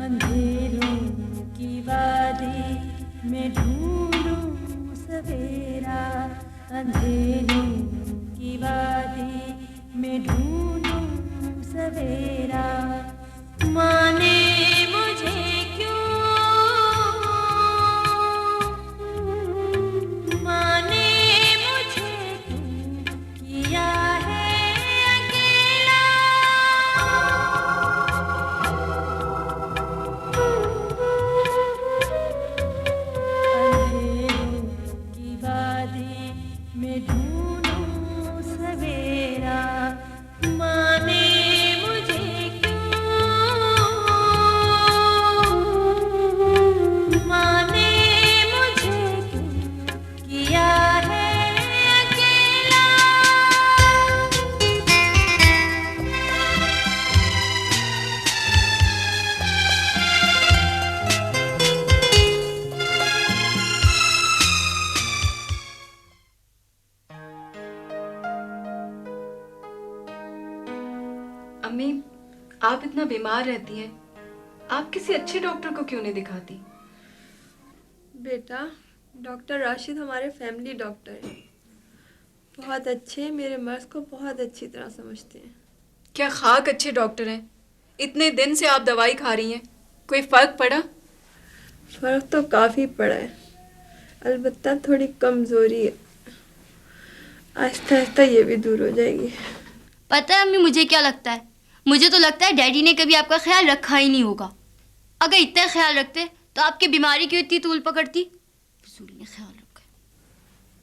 अंधेरों की वादी में ढूंढूं सवेरा, अंधेरों की वादी में ढूंढूं सवेरा। माने मुझे क्यों, माने मुझे क्यों किया है अकेला। अंधेरों की वादी में ढूंढूं सवेरा, माने मुझे क्यों, माने मुझे क्यों किया है अकेला। अम्मी, आप इतना बीमार रहती हैं, आप किसी अच्छे डॉक्टर को क्यों नहीं दिखाती? बेटा, डॉक्टर राशिद हमारे फैमिली डॉक्टर हैं। बहुत अच्छे, मेरे मर्ज को बहुत अच्छी तरह समझते हैं। क्या खाक अच्छे डॉक्टर हैं? इतने दिन से आप दवाई खा रही हैं, कोई फर्क पड़ा? फ़र्क तो काफ़ी पड़ा है, अलबत्ता थोड़ी कमज़ोरी है। आहिस्ता आहिस्ता ये भी दूर हो जाएगी। पता है अम्मी मुझे क्या लगता है? मुझे तो लगता है डैडी ने कभी आपका ख्याल रखा ही नहीं होगा। अगर इतना ख्याल रखते तो आपकी बीमारी क्यों इतनी तूल पकड़ती? फिजूल में ख्याल रखा।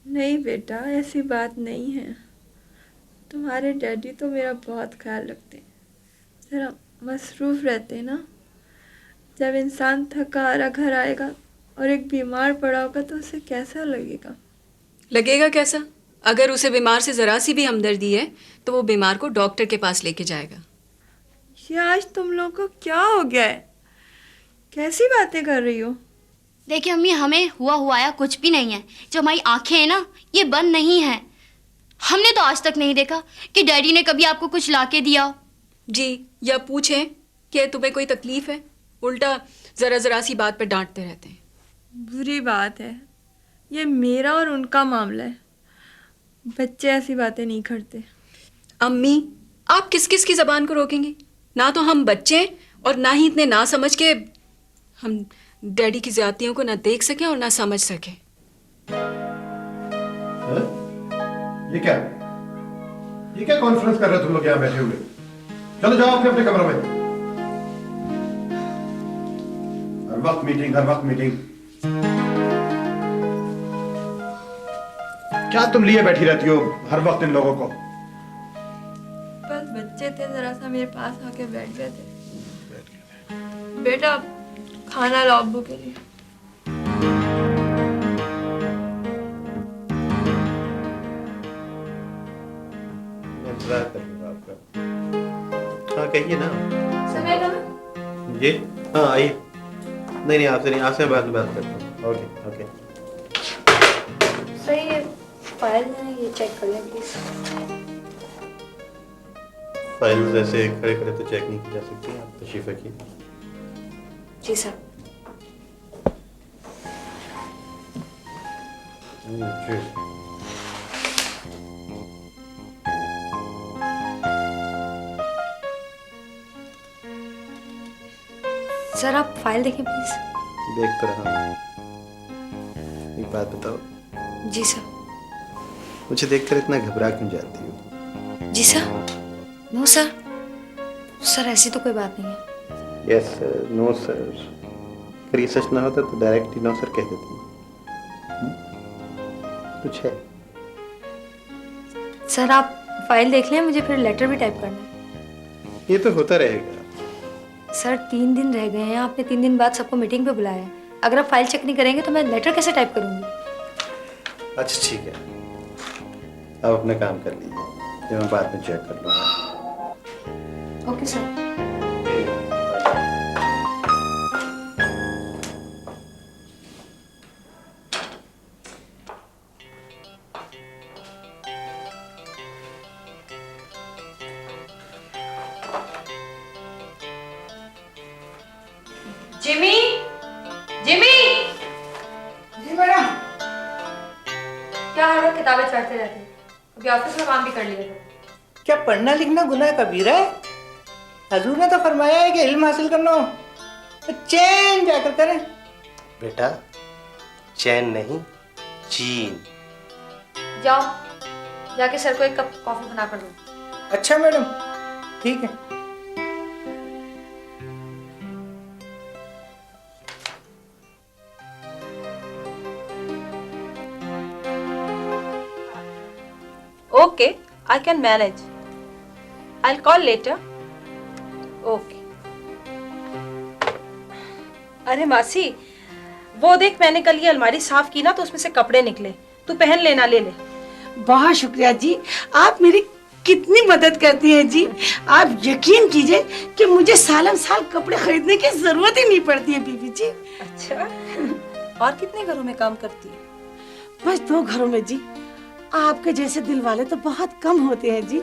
नहीं बेटा, ऐसी बात नहीं है। तुम्हारे डैडी तो मेरा बहुत ख्याल रखते हैं, ज़रा मसरूफ़ रहते हैं ना। जब इंसान थका हारा घर आएगा और एक बीमार पड़ा होगा तो उसे कैसा लगेगा? लगेगा कैसा? अगर उसे बीमार से जरा सी भी हमदर्दी है तो वो बीमार को डॉक्टर के पास लेके जाएगा। ये आज तुम लोगों को क्या हो गया है? कैसी बातें कर रही हो? देखिए अम्मी, हमें हुआ या कुछ भी नहीं है। जो हमारी आंखें हैं ना, ये बंद नहीं है। हमने तो आज तक नहीं देखा कि डैडी ने कभी आपको कुछ लाके दिया हो। जी, या पूछें कि तुम्हें कोई तकलीफ है, उल्टा जरा जरा सी बात पर डांटते रहते हैं। बुरी बात है, ये मेरा और उनका मामला है। बच्चे ऐसी बातें नहीं करते। अम्मी, आप किस किस की जबान को रोकेंगी? ना तो हम बच्चे हैं और ना ही इतने ना समझ के हम डैडी की ज्यादतियों को ना देख सके और ना समझ सके। ये क्या? ये क्या कॉन्फ्रेंस कर रहे हो तुम लोग यहाँ बैठे हुए? चलो जाओ अपने अपने कमरों में। हर वक्त मीटिंग, हर वक्त मीटिंग। क्या तुम लिए बैठी रहती हो हर वक्त इन लोगों को? बस बच्चे थे, जरा सा मेरे पास आके बैठ गए थे। बेटा, खाना लाओ अब्बू के लिए। इंतजार कर लूंगा आपका। हाँ कहिए ना। समय कहाँ? जी हाँ आइए। नहीं नहीं, आपसे नहीं, आपसे बाद में बात करता हूँ। Okay okay. सही है, फाइल है, ये चेक कर लें प्लीज। फाइल ऐसे खड़े खड़े तो चेक नहीं की जा सकती, आप तशरीफ रखिए। जी सर। जी। सर आप फाइल देखें प्लीज। देख तो रहा हूँ। एक बात बताओ, जी सर। मुझे देखकर इतना घबरा क्यों जाती हो? जी सर। नो सर, सर ऐसी तो कोई बात नहीं है। Yes sir, no sir. अगर ये सच ना होता तो डायरेक्ट ही नो सर कह देती। कुछ है? सर आप फाइल देख लें, मुझे फिर लेटर भी टाइप करना है। ये तो होता रहेगा। सर 3 दिन रह गए हैं, आपने 3 दिन बाद सबको मीटिंग पे बुलाया है। अगर आप फाइल चेक नहीं करेंगे तो मैं लेटर कैसे टाइप करूंगी? अच्छा ठीक है, आप अपना काम कर लीजिए, जो मैं बाद में चेक कर लूँगा। Okay sir. Jimmy, Jimmy. जी मैडम। क्या हर वक्त किताबें चढ़ते रहते हैं? अभी ऑफिस में काम भी कर लिया था। क्या पढ़ना लिखना गुनाह कबीरा है? हजूर ने तो फरमाया है कि इल्म हासिल करना हो तो चैन जाकर करें। बेटा चैन नहीं, चीन। जाओ, जाके सर को एक कप कॉफी बना कर दो। अच्छा मैडम, ठीक है। Okay, I can manage. I'll call later. Okay. अरे मासी, वो देख मैंने कल ये अलमारी साफ की ना तो उसमें से कपड़े निकले। तू पहन लेना, ले ले। बहुत शुक्रिया जी, आप मेरी कितनी मदद करती हैं जी। आप यकीन कीजिए कि मुझे सालन साल कपड़े खरीदने की जरूरत ही नहीं पड़ती है बीबी जी। अच्छा, और कितने घरों में काम करती है? बस 2 घरों में जी। आपके जैसे दिल वाले तो बहुत कम होते हैं जी।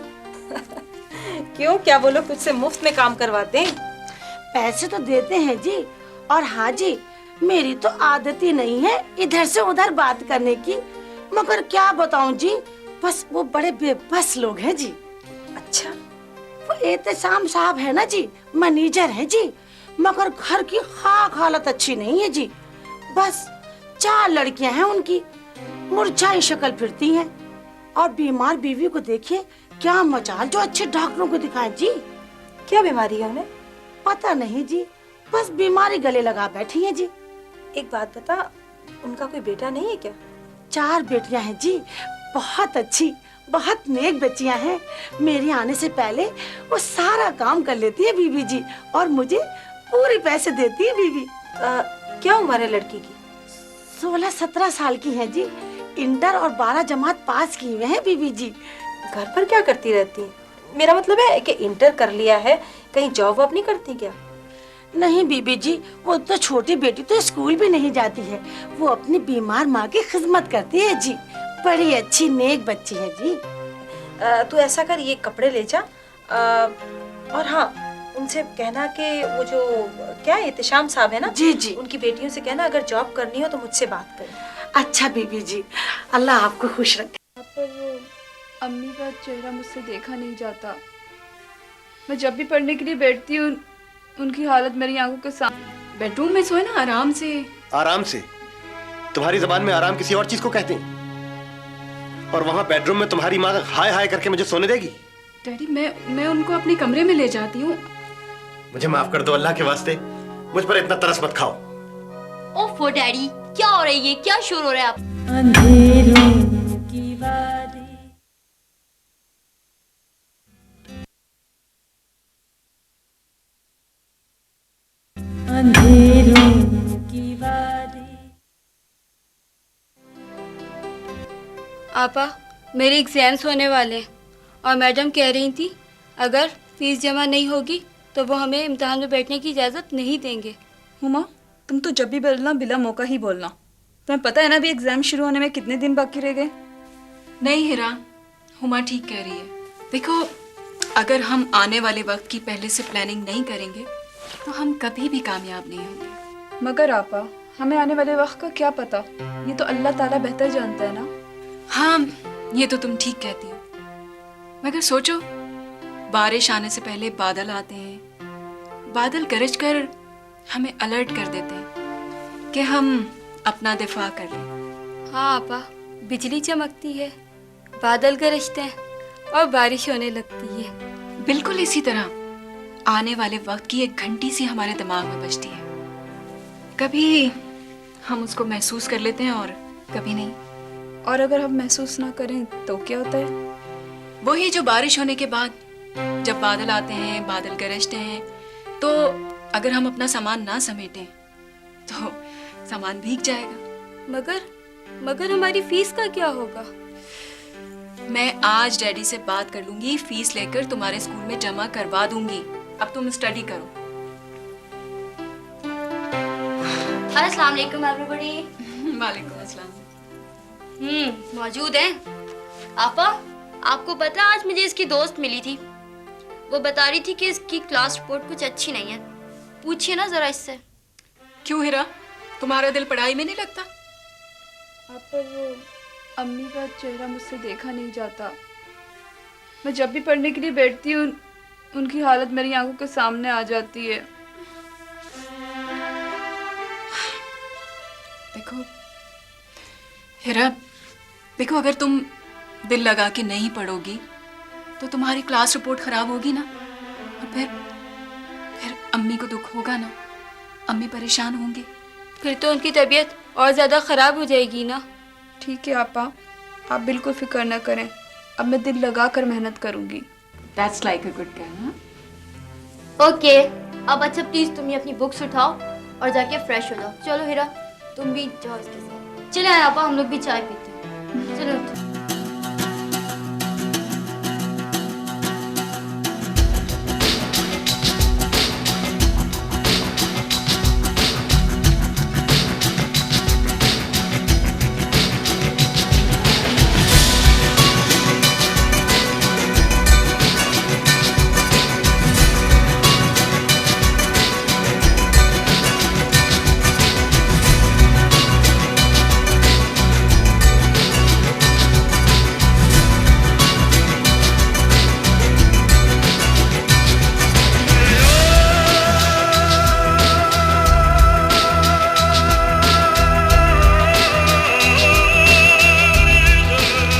क्यों, क्या वो लोग तुझसे मुफ्त में काम करवाते हैं? पैसे तो देते हैं जी। और हाँ जी, मेरी तो आदत ही नहीं है इधर से उधर बात करने की। मगर क्या बताऊं जी, बस वो बड़े बेबस लोग हैं जी। अच्छा, वो एहतशाम साहब है ना जी, मैनेजर है जी, मगर घर की खाक हालत अच्छी नहीं है जी। बस 4 लड़कियां हैं उनकी, मुरझाई शक्ल फिरती हैं। और बीमार बीवी को देखिए क्या मचाल, जो अच्छे डॉक्टरों को दिखाएं जी। क्या बीमारी है उन्हें? पता नहीं जी, बस बीमारी गले लगा बैठी है जी। एक बात बता, उनका कोई बेटा नहीं है क्या? 4 बेटियां हैं जी, बहुत अच्छी, बहुत नेक बच्चियां हैं। मेरे आने से पहले वो सारा काम कर लेती है बीबी जी, और मुझे पूरे पैसे देती है बीबी। क्या उम्र है लड़की की? 16-17 साल की है जी। इंटर और 12 जमात पास की हुए हैं बीबी जी। घर पर क्या करती रहती है? मेरा मतलब है कि इंटर कर लिया है, कहीं जॉब वॉब नहीं करती क्या? नहीं बीबी जी, वो तो छोटी बेटी तो स्कूल भी नहीं जाती है। वो अपनी बीमार माँ की खिदमत करती है जी। बड़ी अच्छी नेक बच्ची है जी। तू ऐसा कर, ये कपड़े ले जा। और हाँ, उनसे कहना कि वो जो क्या एहतशाम साहब है ना जी जी, उनकी बेटियों से कहना अगर जॉब करनी हो तो मुझसे बात करें। अच्छा बीबी जी, अल्लाह आपको खुश रखे। पर वो अम्मी का चेहरा मुझसे देखा नहीं जाता। मैं जब भी पढ़ने के लिए बैठती हूँ उनकी हालत मेरी आंखों के सामने। बेडरूम में सोए ना आराम से। आराम से? तुम्हारी जबान में आराम किसी और चीज को कहते हैं, और वहां बेडरूम में तुम्हारी माँ हाय हाय करके मुझे सोने देगी? डैडी, मैं उनको अपने कमरे में ले जाती हूँ। मुझे माफ कर दो, अल्लाह के वास्ते मुझ पर इतना तरस मत खाओ। ओफो डैडी, क्या हो रही है, क्या शोर हो रहा है आप? अंधेरों की वादी, अंधेरों की वादी। आपा, मेरे एग्जाम्स होने वाले हैं और मैडम कह रही थी अगर फीस जमा नहीं होगी तो वो हमें इम्तिहान में बैठने की इजाज़त नहीं देंगे। हुमा, तुम तो जब भी बोलना बिला मौका ही बोलना। तुम्हें पता है ना भी एग्जाम शुरू होने में कितने दिन बाकी रह गए? नहीं हिरा, हुमा ठीक कह रही है। देखो, अगर हम आने वाले वक्त की पहले से प्लानिंग नहीं करेंगे तो हम कभी भी कामयाब नहीं होंगे। मगर आपा, हमें आने वाले वक्त का क्या पता? ये तो अल्लाह ताला बेहतर जानता है ना। हाँ, ये तो तुम ठीक कहती हो, मगर सोचो, बारिश आने से पहले बादल आते हैं। बादल गरज कर हमें अलर्ट कर देते हैं कि हम अपना दिफा कर लें। हाँ आपा, बिजली चमकती है, बादल गरजते हैं और बारिश होने लगती है। बिल्कुल इसी तरह आने वाले वक्त की एक घंटी सी हमारे दिमाग में बजती है। कभी हम उसको महसूस कर लेते हैं और कभी नहीं। और अगर हम महसूस ना करें तो क्या होता है? वही जो बारिश होने के बाद जब बादल आते हैं, बादल गरजते हैं, तो अगर हम अपना सामान ना समेटें तो सामान भीग जाएगा। मगर हमारी फीस का क्या होगा? मैं आज डैडी से बात कर लूंगी, फीस लेकर तुम्हारे स्कूल में जमा करवा दूंगी। अब तुम स्टडी करो। अस्सलाम वालेकुम एवरीबॉडी। वालेकुम अस्सलाम। मौजूद हैं। आपा, आपको पता है आज मुझे इसकी दोस्त मिली थी। वो बता रही थी कि इसकी क्लास रिपोर्ट कुछ अच्छी नहीं है। पूछिए ना जरा इससे। क्यों हीरा, तुम्हारा दिल पढ़ाई में नहीं लगता? आप पर वो अम्मी का चेहरा मुझसे देखा नहीं जाता। मैं जब भी पढ़ने के लिए बैठती हूँ उनकी हालत मेरी आंखों के सामने आ जाती है। देखो हीरा, देखो अगर तुम दिल लगा के नहीं पढ़ोगी तो तुम्हारी क्लास रिपोर्ट खराब होगी ना, और फिर अम्मी को दुख होगा ना, अम्मी परेशान होंगी। फिर तो उनकी तबीयत और ज़्यादा ख़राब हो जाएगी ना। ठीक है आपा, आप बिल्कुल फिक्र ना करें, अब मैं दिल लगा कर मेहनत करूँगी। That's like a good girl. Okay, अब अच्छा प्लीज तुम ये अपनी बुक्स उठाओ और जाके फ्रेश हो जाओ। चलो हीरा, तुम भी जाओ इसके साथ। चले आए आपा, हम लोग भी चाय पीते हैं। चलो उठो।